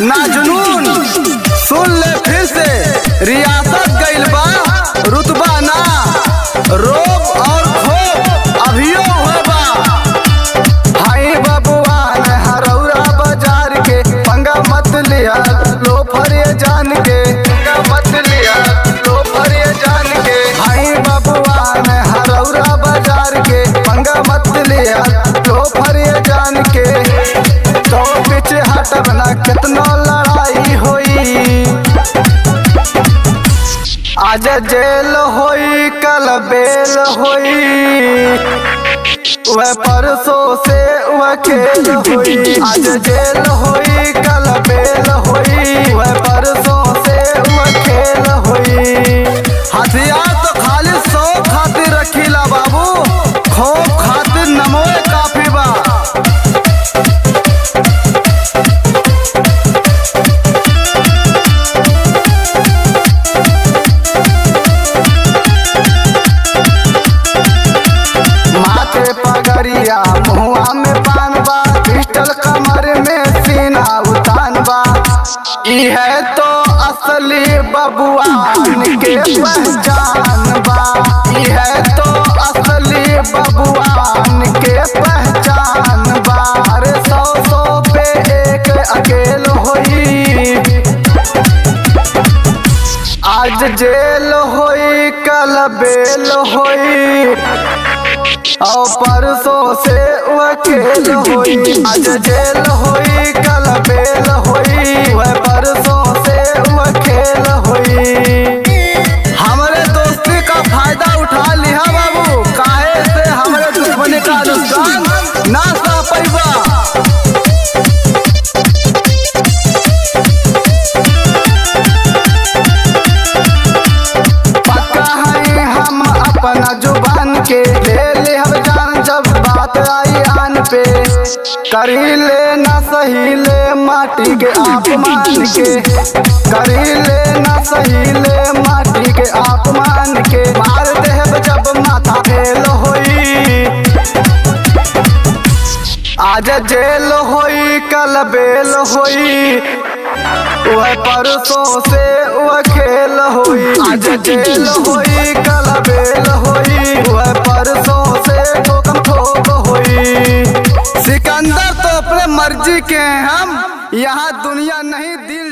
ना जुनून। सुन ले फिर से, रियासत गइल बा रुतबा ना, रोब और खोब अभियो हुए बा। हाई बबुआ ने हरौरा बाजार के पंगा मत लिया लो फरिए जान के, पंगा मत लिया लो फरिए जान के। हाई बबुआ ने हरौरा बाजार के पंगा मत लिया लो फरिए जान के। तो पीछे हटब ना कितना लड़ाई होई, आज जेल होई कल बेल होई, वह परसों से वह खेल होई। आज जेल होई कल बेल होई, वह परसों से वह खेल होई। हथियार तो खाली 100 खातिर रखीला बाबू, खौफ खातिर नमोए काफी बा। माथे पगड़िया मुआ में पान बा, पिस्टल कमर में सीना उतान बा। ई है तो असली बबुआन के पहचान बा, ई है तो असली बबुआन के पहचान बा। अरे 100 पे एक अकेल होई, आज जेल होई कल बेल होई, और परसों से वह खेल होई। आज जेल होई कल बेल होई, वह परसों से वह खेल होई। हमारे दोस्ती का फायदा उठा लिया बाबू, काहे से हमारे दुश्मनी का नुकसान ना सह पैबा। पक्का है हम अपना जुबान के, ले ले हम जान जब बात आई आन पे। करी ले ना सही ले माटी के अपमान के, करी ले ना सही ले माटी के अपमान के। मार देब जब माथा फेल होई, आज जेल होई कल बेल होई, वह परसों से वह खेल होई। आज जेल होई कल बेल होई, वह परसों से ठोकम ठोक होई। सिकंदर तो अपने मर्जी के हैं हम, यहाँ दुनिया नहीं दिल